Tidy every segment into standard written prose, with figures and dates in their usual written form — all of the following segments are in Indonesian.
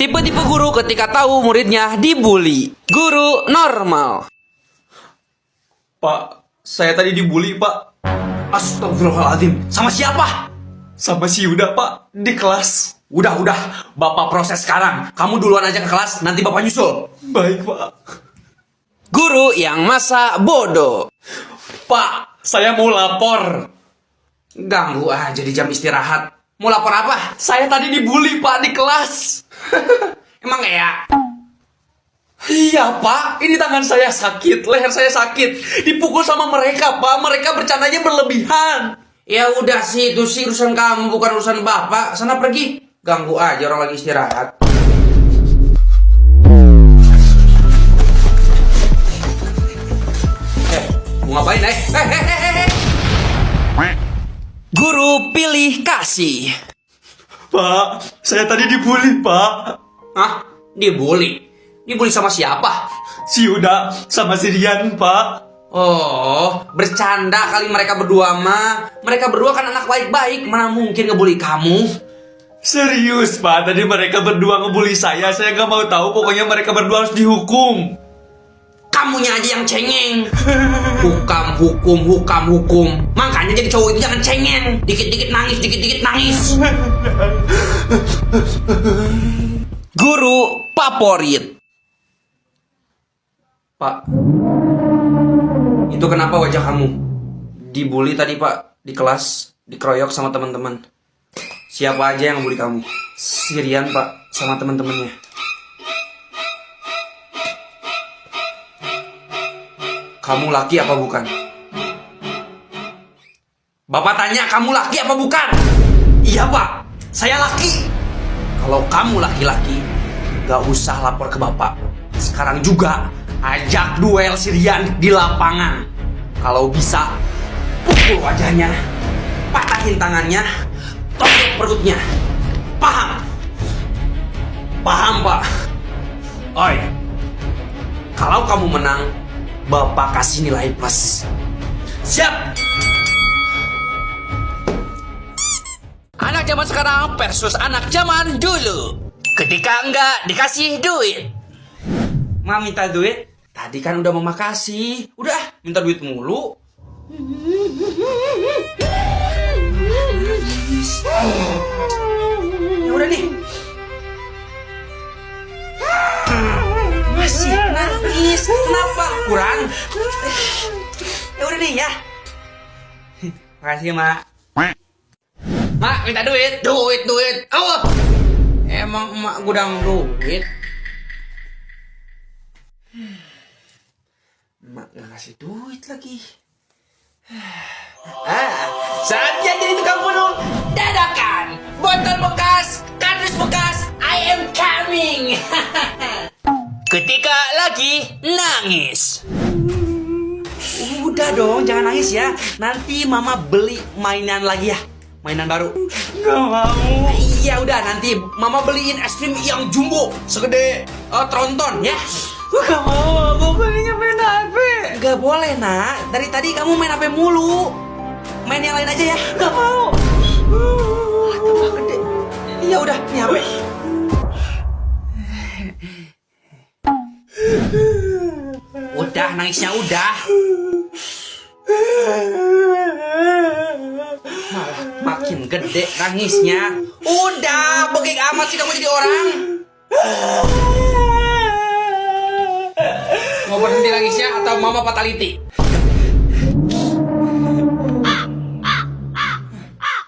Tipe-tipe guru ketika tahu muridnya dibully. Guru normal. Pak, saya tadi dibully, Pak. Astagfirullahaladzim. Sama siapa? Sama si Yuda, Pak, di kelas. Udah, Bapak proses sekarang. Kamu duluan aja ke kelas, nanti Bapak nyusul. Baik, Pak. Guru yang masa bodoh. Pak, saya mau lapor. Ganggu aja di jam istirahat. Mau lapor apa? Saya tadi dibully, Pak, di kelas. Emang ya? Iya, Pak. Ini tangan saya sakit, leher saya sakit. Dipukul sama mereka, Pak. Mereka bercandanya berlebihan. Ya udah sih, itu sih urusan kamu, bukan urusan Bapak. Sana pergi. Ganggu aja orang lagi istirahat. Mau ngapain, Guru pilih kasih. Pak, saya tadi dibully, Pak. Hah? Dibully? Dibully sama siapa? Si Yuda sama si Rian, Pak. Oh, bercanda kali mereka berdua mah. Mereka berdua kan anak baik-baik. Mana mungkin ngebully kamu? Serius, Pak. Tadi mereka berdua ngebully saya. Saya nggak mau tahu. Pokoknya mereka berdua harus dihukum. Kamunya aja yang cengeng. Hukum. Makanya jadi cowok itu jangan cengeng. Dikit-dikit nangis. Guru favorit. Pak, itu kenapa wajah kamu? Dibully tadi, Pak, di kelas, dikeroyok sama teman-teman. Siapa aja yang ngebully kamu? Si Rian, Pak, sama teman-temannya. Kamu laki apa bukan? Bapak tanya, kamu laki apa bukan? Iya, Pak, saya laki. Kalau kamu laki-laki, gak usah lapor ke Bapak. Sekarang juga ajak duel si Rian di lapangan. Kalau bisa, pukul wajahnya, patahin tangannya, tonjok perutnya. Paham? Paham, Pak? Oi, kalau kamu menang, Bapak kasih nilai plus. Siap? Anak zaman sekarang versus anak zaman dulu. Ketika enggak dikasih duit. Ma minta duit? Tadi kan udah mama kasih. Udah, minta duit mulu. Ya udah nih. Masih nangis. Kenapa? Kurang? Ya udah nih ya. Makasih, Mak. Mak, minta duit. Duit. Oh. Emang emak gudang duit. Emak gak ngasih duit lagi. Saatnya jadi tukang bunuh dadakan. Botol bekas, kardus bekas, I am coming. Ketika lagi nangis. Udah dong, jangan nangis ya. Nanti mama beli mainan lagi ya. Mainan baru. Nggak mau. Iya udah, nanti mama beliin es krim yang jumbo segede tronton ya. Gak mau, aku pengennya main HP. Gak boleh, Nak. Dari tadi kamu main HP mulu. Main yang lain aja ya. Gak mau. Tambah gede. Iya udah, ini HP. Udah, nangisnya udah. Malah makin gede nangisnya. Udah, bengek amat sih kamu jadi orang. Mau berhenti nangisnya atau mama fatality?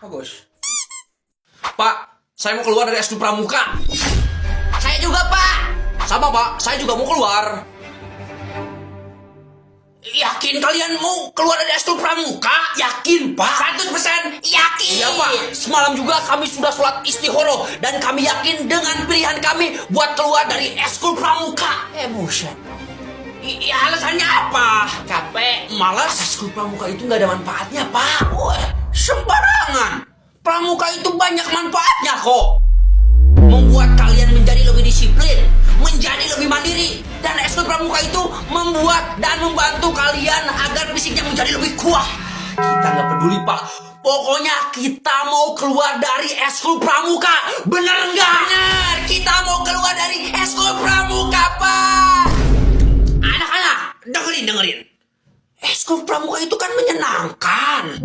Bagus. Pak, saya mau keluar dari Eskul Pramuka. Saya juga, Pak. Sama, Pak. Saya juga mau keluar. Yakin kalian mau keluar dari Eskul Pramuka? Yakin, Pak. 100% yakin. Iya, Pak. Semalam juga kami sudah sholat istihoro. Dan kami yakin dengan pilihan kami buat keluar dari Eskul Pramuka. Buset. Iya, alasannya apa? Capek, malas. Eskul Pramuka itu gak ada manfaatnya, Pak. Sembarangan. Pramuka itu banyak manfaatnya kok. Membuat kalian menjadi lebih disiplin, menjadi lebih mandiri. Dan Eskul Pramuka itu membuat dan membantu kalian agar fisiknya menjadi lebih kuat. Kita gak peduli, Pak. Pokoknya kita mau keluar dari Eskul Pramuka. Bener nggak? Bener, kita mau keluar dari Eskul Pramuka, Pak. Anak-anak, dengerin. Eskul Pramuka itu kan menyenangkan.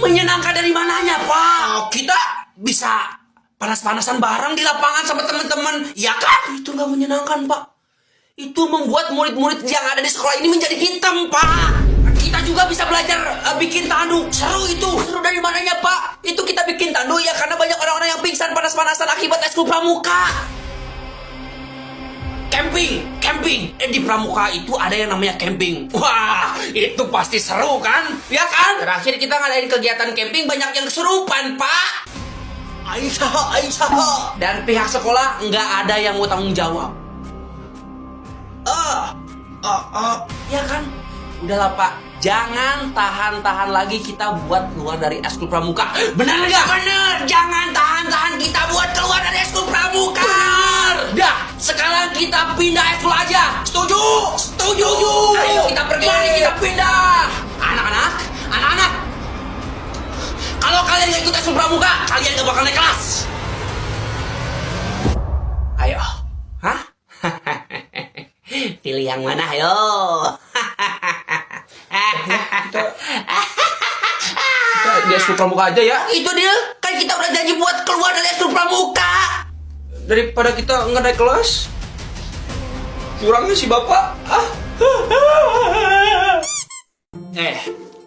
Menyenangkan dari mananya, Pak? Kita bisa panas-panasan bareng di lapangan sama teman-teman, ya kan? Itu nggak menyenangkan, Pak. Itu membuat murid-murid yang ada di sekolah ini menjadi hitam, Pak. Kita juga bisa belajar bikin tandu. Seru itu. Seru dari mananya, Pak? Itu kita bikin tandu ya karena banyak orang-orang yang pingsan panas-panasan akibat Eskul Pramuka. Camping. Di Pramuka itu ada yang namanya camping. Wah, itu pasti seru kan? Ya kan? Terakhir kita ngadain kegiatan camping banyak yang kesurupan, Pak. Aisyah. Dan pihak sekolah nggak ada yang mau tanggung jawab. Ya kan? Udahlah, Pak. Jangan tahan-tahan lagi kita buat keluar dari Eskul Pramuka. Benar nggak? Bener. Jangan tahan-tahan kita buat keluar dari Eskul Pramuka. Benar. Dah, sekarang kita pindah eskul aja. Setuju. Ayo kita pergi lagi, kita pindah. Anak-anak. Kalau kalian nggak ikut Eskul Pramuka, kalian nggak bakal naik kelas. Ayo. Hah? Pilih yang mana, ayo. Kita di Eskul Pramuka aja ya. Itu dia. Kan kita udah janji buat keluar dari Eskul Pramuka. Daripada kita nggak naik kelas, kurangnya si bapak.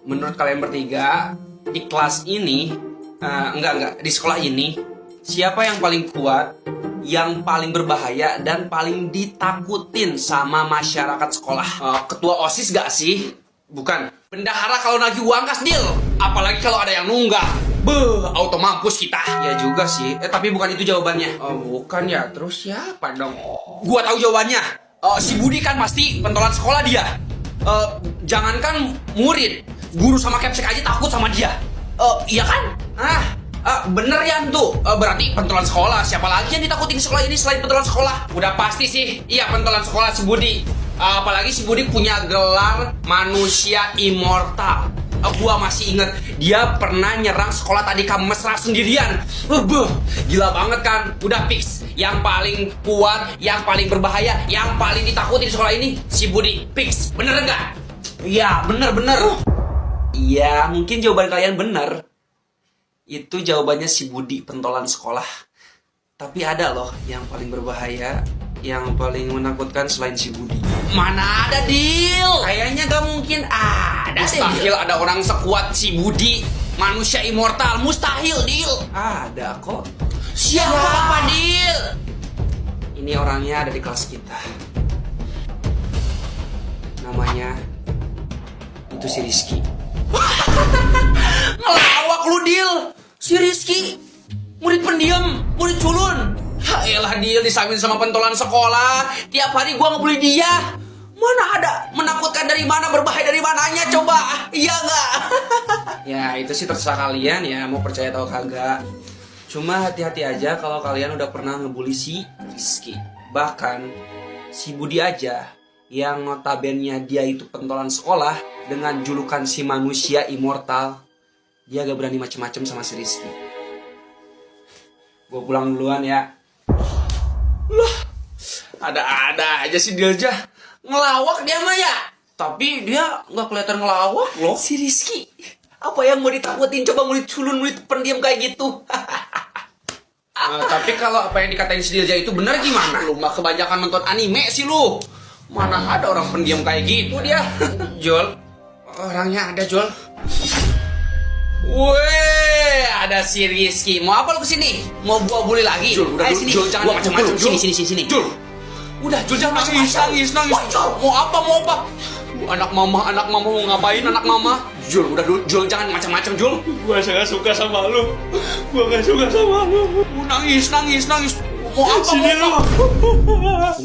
Menurut kalian bertiga di kelas ini, enggak di sekolah ini, siapa yang paling kuat, yang paling berbahaya dan paling ditakutin sama masyarakat sekolah? Ketua OSIS gak sih? Bukan. Bendahara kalau nagih uang kas deal. Apalagi kalau ada yang nunggak. Auto mampus kita. Ya juga sih. Tapi bukan itu jawabannya. Bukan ya. Terus siapa dong? Gua tahu jawabannya. Si Budi kan pasti pentolan sekolah dia. Jangankan murid, guru sama capsek aja takut sama dia. Iya kan? Bener ya tuh. Berarti pentolan sekolah. Siapa lagi yang ditakutin di sekolah ini selain pentolan sekolah? Udah pasti sih. Iya, pentolan sekolah si Budi. Apalagi si Budi punya gelar manusia immortal. Gua masih inget dia pernah nyerang sekolah tadi mesra sendirian. Gila banget kan? Udah fix. Yang paling kuat, yang paling berbahaya, yang paling ditakuti di sekolah ini si Budi. Fix. Bener nggak? Iya, bener. Iya, mungkin jawaban kalian bener. Itu jawabannya si Budi, pentolan sekolah. Tapi ada loh yang paling berbahaya, yang paling menakutkan selain si Budi. Mana ada, Dil? Kayaknya gak mungkin ada. Mustahil ada orang sekuat si Budi, manusia immortal. Mustahil, Dil. Ada kok. Siapa, Dil? Ini orangnya ada di kelas kita. Namanya itu si Rizky. Ngelawak lu, Dil. Si Rizky murid pendiam, murid culun. Yaelah, Dil, disamin sama pentolan sekolah. Tiap hari gua ngebully dia. Mana ada menakutkan dari mana, berbahaya dari mananya, coba. Iya nggak? Ya itu sih terserah kalian ya, mau percaya atau kagak. Cuma hati-hati aja kalau kalian udah pernah ngebully si Rizky. Bahkan si Budi aja, yang notabene dia itu pentolan sekolah dengan julukan si manusia immortal, dia gak berani macem-macem sama si Rizky. Gue pulang duluan ya. Lah, ada-ada aja si Dilja. Ngelawak dia mah ya. Tapi dia gak kelihatan ngelawak loh. Si Rizky, apa yang mau ditakutin? Coba murid culun, murid pendiam kayak gitu. Tapi kalau apa yang dikatain si Dilja itu benar gimana? Lu mah kebanyakan nonton anime sih lu. Mana ada orang pendiam kayak gitu dia. Jol, orangnya ada, Jol. Weh, ada si Rizky. Mau apa lu kesini? Mau gua bully lagi? Jul, udah dulu. Jul, jangan macam-macam. Sini. Jul. Udah, Jul, jangan nangis. Mau apa? Anak mama mau ngapain anak mama? Jul, udah dulu. Jul, jangan macam-macam, Jul. Gua gak suka sama lu. Nangis. Mau apa? Sini lu.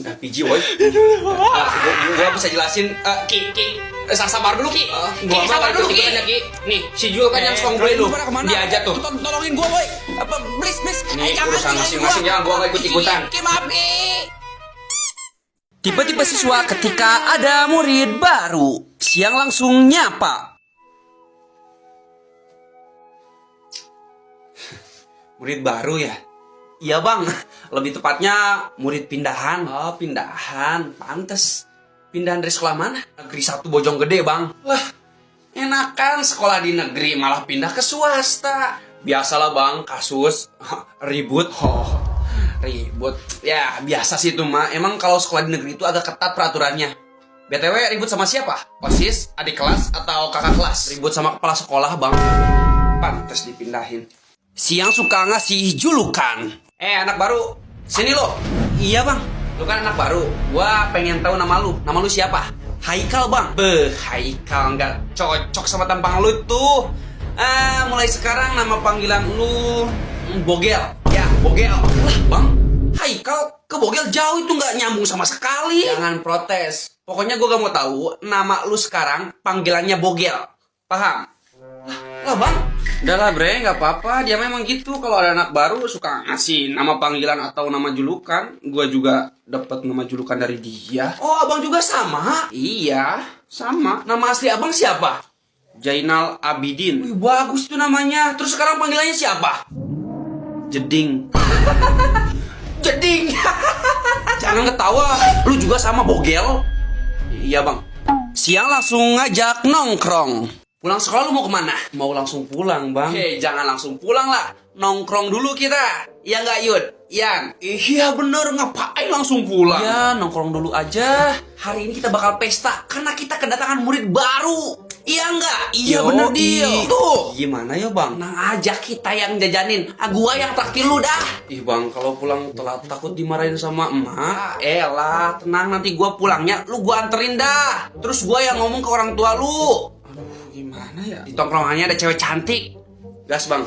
Udah piji, woy. Gua bisa jelasin. Ki. Sabar dulu, Ki. Ki, sabar dulu, Ki. Nih, si Jul kan yang suka ngulin lu. Dia aja tuh. Tolongin gua, woy. Please. Ini urusan masing-masing ya, gua gak ikut-ikutan. Ki, maaf, Ki. Tipe-tipe siswa ketika ada murid baru, siang langsung nyapa. Murid baru ya? Iya bang, lebih tepatnya murid pindahan. Oh pindahan, pantes. Pindahan dari sekolah mana? Negeri 1 Bojonggede bang. Lah, enakan sekolah di negeri malah pindah ke swasta. Biasalah bang, kasus ribut. Oh, ribut. Ya biasa sih itu mah. Emang kalau sekolah di negeri itu agak ketat peraturannya. BTW ribut sama siapa? OSIS, adik kelas, atau kakak kelas? Ribut sama kepala sekolah bang. Pantes dipindahin. Siang suka ngasih julukan. Anak baru, sini lo. Iya bang, lu kan anak baru. Gua pengen tahu nama lu. Nama lu siapa? Haikal bang. Haikal nggak cocok sama tampang lu tuh. Mulai sekarang nama panggilan lu Bogel. Ya, Bogel. Lah bang, Haikal ke Bogel jauh itu nggak nyambung sama sekali. Jangan protes. Pokoknya gua gak mau tahu nama lu sekarang panggilannya Bogel. Paham? Lah bang, udah lah bre, gak apa-apa. Dia memang gitu. Kalau ada anak baru suka ngasih nama panggilan atau nama julukan. Gua juga dapat nama julukan dari dia. Oh abang juga sama? Iya, sama. Nama asli abang siapa? Jainal Abidin. Wih, bagus tuh namanya. Terus sekarang panggilannya siapa? Jeding. Jeding. Jangan ketawa. Lu juga sama Bogel? Iya bang. Siang langsung ngajak nongkrong. Pulang sekolah lu mau kemana? Mau langsung pulang bang. Jangan langsung pulang lah. Nongkrong dulu kita. Iya nggak Yud? Ian? Iya bener, ngapain langsung pulang? Ya nongkrong dulu aja. Hari ini kita bakal pesta karena kita kedatangan murid baru. Iya nggak? Iya bener dia. Tuh. Gimana ya bang? Nah aja kita yang jajanin. Gua yang traktir lu dah. Ih bang, kalau pulang telat takut dimarahin sama emak. Elah, tenang nanti gua pulangnya. Lu gua anterin dah. Terus gua yang ngomong ke orang tua lu. Gimana ya? Di tongkrongannya ada cewek cantik. Gas bang.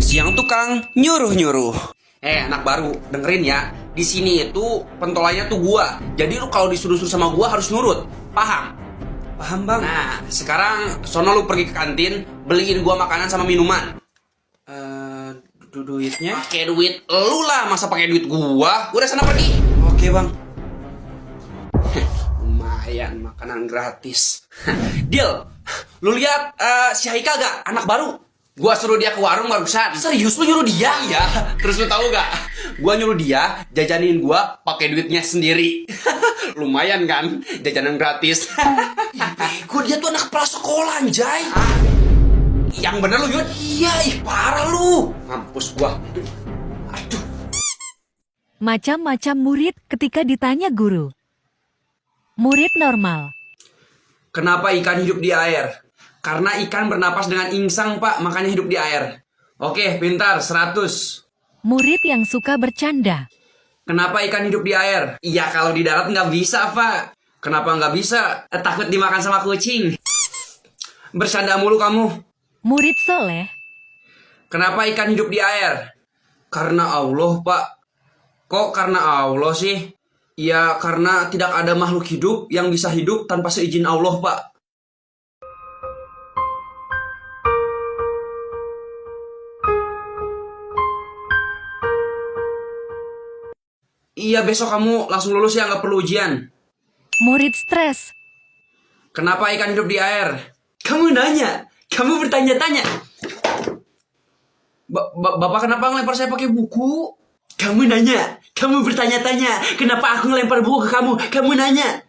Siang tukang nyuruh-nyuruh. Anak baru, dengerin ya. Di sini itu pentolannya tuh gua. Jadi lu kalau disuruh-suruh sama gua harus nurut. Paham? Paham bang. Nah, sekarang sono lu pergi ke kantin, beliin gua makanan sama minuman. Duitnya? Pakai duit lu lah, masa pakai duit gua? Udah sana pergi. Oke bang. Lumayan makanan gratis. Deal. Lu lihat si Haikal gak? Anak baru. Gua suruh dia ke warung barusan. Serius lu nyuruh dia? Iya. Terus lu tahu gak? Gua nyuruh dia jajanin gua pakai duitnya sendiri. Lumayan kan? Jajanan gratis. Bego, dia tuh anak kepala sekolah anjay. Yang bener lu Yud? Iya, parah lu. Mampus gua. Aduh. Macam-macam murid ketika ditanya guru. Murid normal. Kenapa ikan hidup di air? Karena ikan bernapas dengan insang, Pak, makanya hidup di air. Oke, pintar, 100. Murid yang suka bercanda. Kenapa ikan hidup di air? Iya, kalau di darat nggak bisa, Pak. Kenapa nggak bisa? Takut dimakan sama kucing. Bercanda mulu kamu. Murid soleh. Kenapa ikan hidup di air? Karena Allah, Pak. Kok karena Allah sih? Ya, karena tidak ada makhluk hidup yang bisa hidup tanpa seizin Allah, Pak. Iya, besok kamu langsung lulus ya, nggak perlu ujian. Murid stres. Kenapa ikan hidup di air? Kamu nanya, kamu bertanya-tanya. Bapak kenapa ngelempar saya pakai buku? Kamu nanya, kamu bertanya-tanya. Kenapa aku ngelempar buku ke kamu? Kamu nanya.